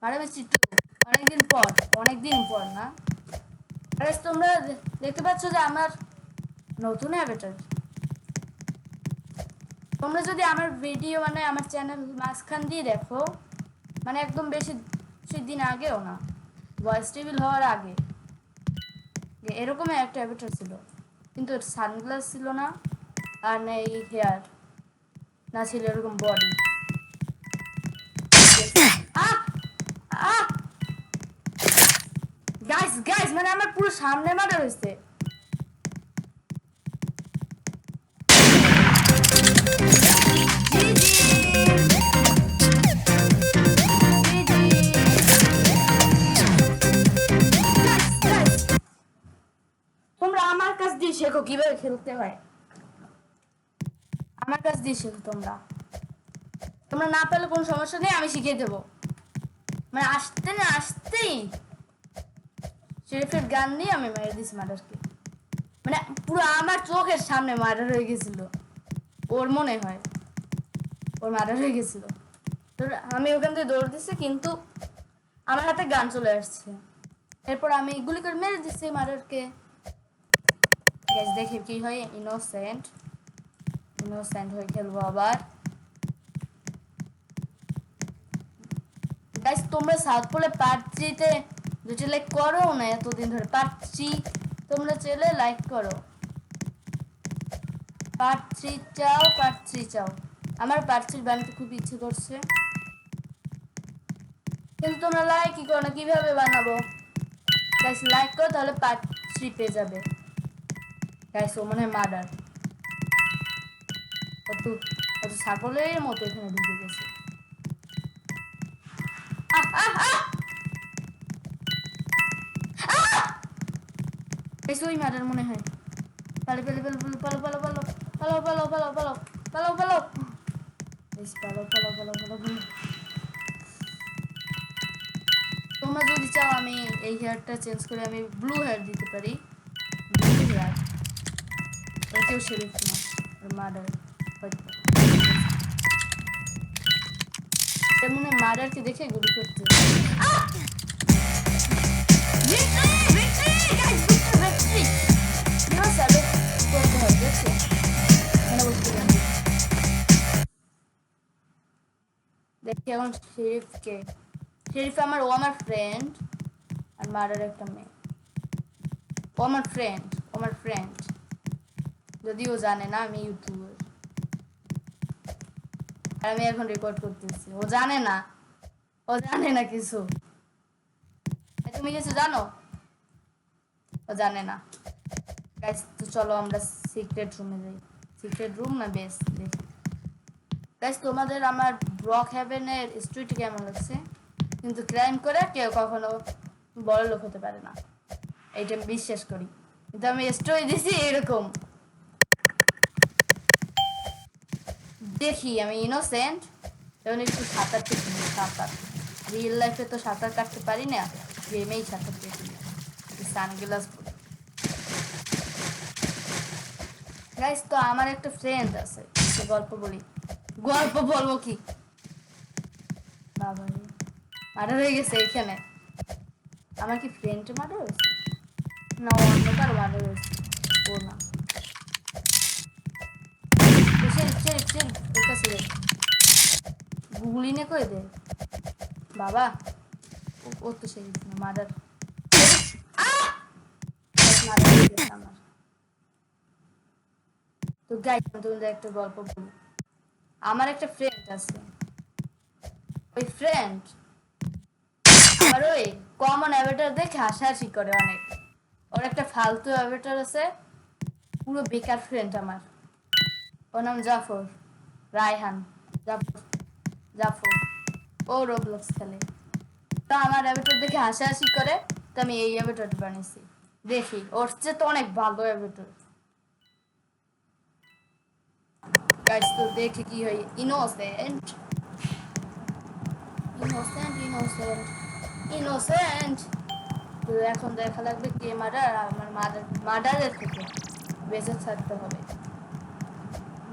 মারা বেশি অনেকদিন পর না। গাইস তোমরা দেখতে পাচ্ছ যে আমার নতুন অ্যাভাটার। তোমরা যদি আমার ভিডিও মানে আমার চ্যানেল মাঝখান দিয়ে দেখো, মানে একদম বেশি দিন আগেও না, ভয়েস টেবিল হওয়ার আগে এরকম একটা অ্যাভাটার ছিল, কিন্তু সানগ্লাস ছিল না, আর নেই হেয়ার, না ছিল এরকম বডি। গাইস মানে আমার পুরো সামনে মারা হয়েছে। তোমরা আমার কাছ দিয়ে শেখো কিভাবে খেলতে হয়, আমার কাছ দিয়ে শেখো। তোমরা না পেলে কোনো সমস্যা নেই, আমি শিখিয়ে দেবো। মানে আসতেই শেরিফের গান নিয়ে আমি মেরে দিছি মার্ডারকে। মানে পুরো আমার চোখের সামনে মার্ডার হয়ে গেছিল, ওর মনে হয় ওর মার্ডার হয়ে গেছিল। তো আমি ওখান থেকে দৌড় দিছি, কিন্তু আমার হাতে গান চলে আসছে। এরপর আমি গুলি করে মেরে দিচ্ছি মার্ডারকে। দেখে কি হয়, ইনোসেন্ট হয়ে খেলবো আবার। গাইস তোমরা সাউথ পোলে পার্ট 3 তে দুটো লাইক করো না, এতদিন ধরে পার্ট 3 তোমরা চাইলে লাইক করো। পার্ট 3 চাও। আমার পার্ট 3 বানাতে খুব ইচ্ছে করছে, কিন্তু তোমরা লাইকই করো না, কিভাবে বানাবো? গাইস লাইক করো, তাহলে পার্ট 3 পেয়ে যাবে। গাইস ও মনে হয় মার্ডার, কত ছাগলের মতো এখানে ঢুকে গেছে। ওই মার্ডার মনে হয়। পালো তোমরা যদি চাও আমি এই হেয়ারটা চেঞ্জ করে আমি ব্লু হেয়ার দিতে পারি। ব্লু হেয়ার কেউ শেরিফ না, মার্ডার মনে মার্ডারকে দেখে গুলি করতে। দেখি এখন শেরিফ আমার ফ্রেন্ড, আর মার্ডার একটা মেয়ে। ও আমার ফ্রেন্ড যদিও জানে না আমি ইউটিউবার, আর আমি এখন রেকর্ড করতেছি। ও জানে না কিছু। তুমি কিছু জানো? ও জানে না। গাইস তো চলো আমরা সিক্রেট রুমে যাই। সিক্রেট রুম না বেস দেখি। গাইস তোমাদের আমার ব্রক হেভেনের স্ট্রিট কেমন লাগছে? কিন্তু ক্রাইম করে কেউ কখনো বড় লোক হতে পারে না, এইটা আমি বিশ্বাস করি। কিন্তু আমি স্টোরি দিছি এরকম। দেখি আমি ইনোসেন্ট, এখন একটু সাঁতার শিখি। রিয়েল লাইফে তো সাঁতার কাটতে পারি না, গেমেই সাঁতার শিখি সানগ্লাস পরে। গাইস তো আমার একটা ফ্রেন্ড আছে, গল্প বলবো কি? বাবা মার্ডার হয়ে গেছে এখানে। আমার কি ফ্রেন্ড মার্ডার হয়েছে না অন্য কারো মার্ডার হয়েছে? ও না, ওর কাছে গুগলি নে করে দে বাবা। ও তো সেই মার্ডার। আমার তো গাইস তোমাদের একটা গল্প বলি। আমার একটা ফ্রেন্ড আছে, ওই ফ্রেন্ড আমার ওই কমন অ্যাভাটার দেখে হাসাহাসি করে অনেক। ওর একটা ফালতু অ্যাভাটার আছে, পুরো বেকার ফ্রেন্ড আমার। ওর নাম রায়হান জাফর। ও রোবলক্স খেলে, তো আমার অ্যাভাটার দেখে হাসাহাসি করে, তো আমি এই অ্যাভাটারটা বানিয়েছি। দেখি ওর চেয়ে তো অনেক ভালো অ্যাভাটার। গাইস তো দেখি কি হয়। ইনোসেন্ট তো এখন দেখা লাগবে কে মার্ডার। আমার মার্ডারের থেকে বেঁচে থাকতে হবে।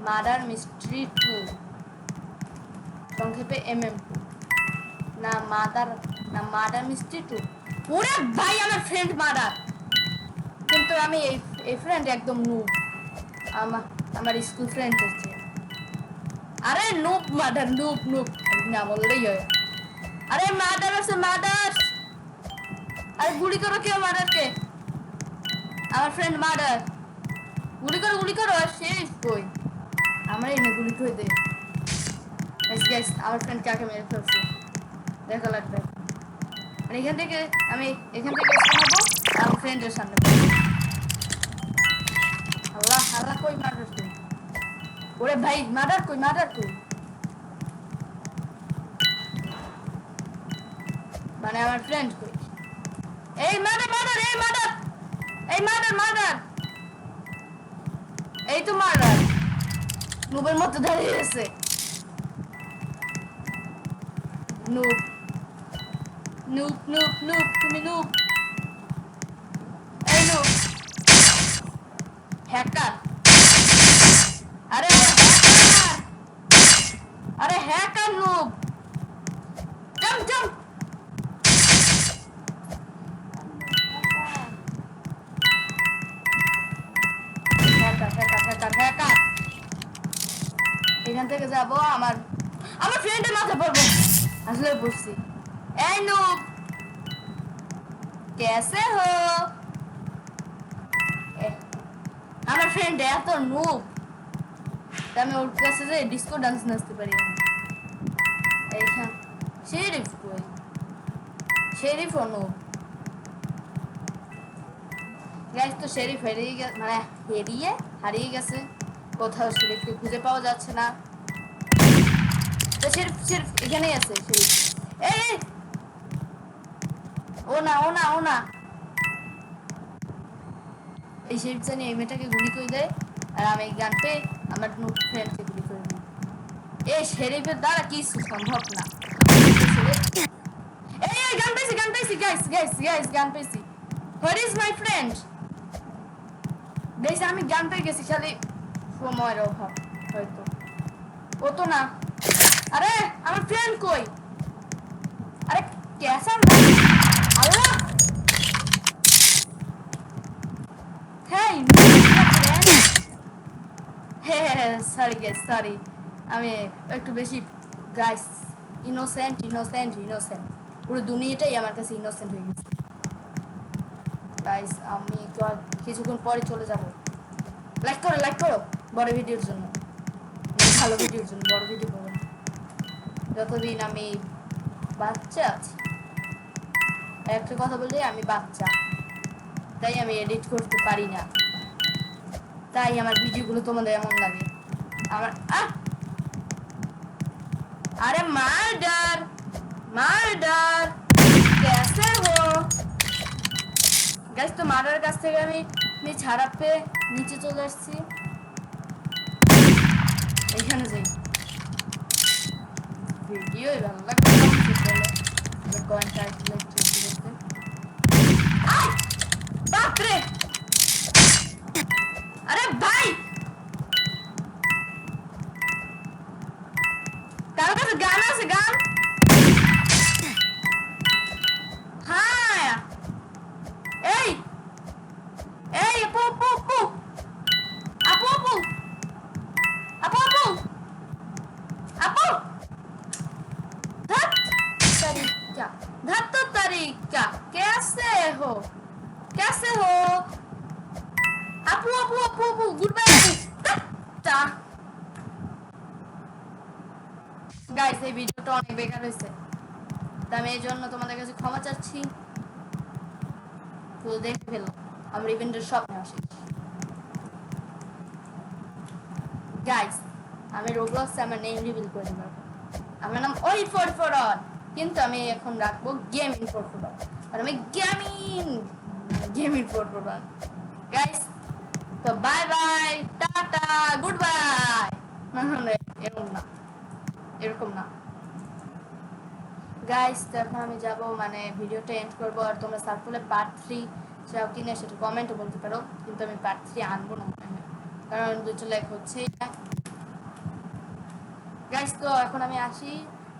মার্ডার মিস্ট্রি 2, সংক্ষেপে MM2 না মাদার না মার্ডার মিস্ট্রি 2। ওরে ভাই আমার ফ্রেন্ড মার্ডার, কিন্তু আমি এই ফ্রেন্ড একদম নুব, আমার স্কুল ফ্রেন্ড হচ্ছে। আরে নুব মার্ডার, নুব নুব না বললেই হয়। আরে মার্ডার আছে মার্ডার, আরে গুলি করো কেউ মার্ডারকে, আমার ফ্রেন্ড মার্ডার, গুলি করো আর শেষ কই আমার এনে গুলি করে দে। গাইস আমার ফ্রেন্ড কাকে মেরে ফেলছে দেখা লাগবে। আর এখান থেকে আমি স্পান হবো আমার ফ্রেন্ডের সামনে। আল্লাহ আল্লাহ কই মার্ডার তুই, ওরে ভাই মার্ডার কই মানে আমার ফ্রেন্ড কই, এই মার্ডার এই তো মার্ডার নুবের মতো দাঁড়িয়ে আছে। নুব নুব নুব নুব তুমি নুব, এই নুব হ্যাকার, আরে হ্যাকার, আরে hacker noob, jump jump, hacker. এখান থেকে যাবো আমার ফ্রেন্ডের মাথা পড়বো, আসলে বুঝছি। এই নুব कैसे हो, আমার ফ্রেন্ড এত নুব আমি ওর কাছে যে ডিস্কো ডান্স নাচতে পারি। এইখান শেরিফ কই, শেরিফ ও নুব। গাইস তো শেরিফ হারিয়ে গেছে, মানে হারিয়ে গেছে কোথাও, শেরিফকে খুঁজে পাওয়া যাচ্ছে না। তো শেরিফ এখানেই আছে শেরিফ। এই ও না এই শেরিফ জানি এই মেয়েটাকে গুলি করে দেয়, আর আমি এই গান পেয়ে আমার নুব ফ্রেন্ডকে গুলি করে দিই। এই শেরিফের দ্বারা কিছু সম্ভব না। এই গান পেয়েছি গান পেয়েছি। Where is my friend? Guys আমি গান পেয়ে গেছি, খালি সময়ের অভাব হয়তো। ও তো না, আরে আমার ফ্রেন্ড কই? আরে কেসা আল্লাহ, হেই সরি গাইস সরি, আমি একটু বেশি গাইস ইনোসেন্ট পুরো দুনিয়াটাই আমার কাছে ইনোসেন্ট হয়ে গেছে। গাইস আমি কিছুক্ষণ পরে চলে যাব। লাইক করো বড় ভিডিওর জন্য, ভালো ভিডিওর জন্য, বড় ভিডিও করবো না যতদিন আমি বাচ্চা আছি। একটা কথা বলতে, আমি বাচ্চা, তাই আমি এডিট করতে পারি না, তাই আমার ভিডিওগুলো তোমাদের এমন লাগে। আমার আরে মার্ডার कैसे हो গাইস, তো মার্ডার কাছ থেকে আমি ছাড়া পেয়ে নিচে চলে আসছি। এইখানে যাই, ভিডিও ভালো লাগবে বাপরে। আরে ভাই কারো কাছে গান আছে? গান হ্যাঁ, এই আপু धत तरीका कैसे हो আপু গুড বাই গাইস। এই ভিডিওটা অনেক বেকার হয়েছে, তাই আমি এই জন্য তোমাদের কাছে ক্ষমা চাচ্ছি। তো দেখে ফেলো আমার ইভেন্টের স্বপ্নে আসি। গাইস আমি রোবলক্সে আমার নেম রিভিল করে দেব, আমার নাম ওই ফর কিন্তু আমি এখন রাখবো গেমিং ফর আর আমি গেমিং ফর গাইস। তো bye bye, tata, good bye. এরকম না গাইস। তো এখন আমি যাবো, মানে ভিডিওটা এন্ড করবো। আর তোমরা সার্কুলে পার্ট 3 চাও কিনা সেটা কমেন্টে বলতে পারো, কিন্তু আমি পার্ট 3 আনবো না, কারণ 2 লাইক হচ্ছেই না গাইস। তো এখন আমি আসি,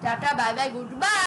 tata bye bye, good bye.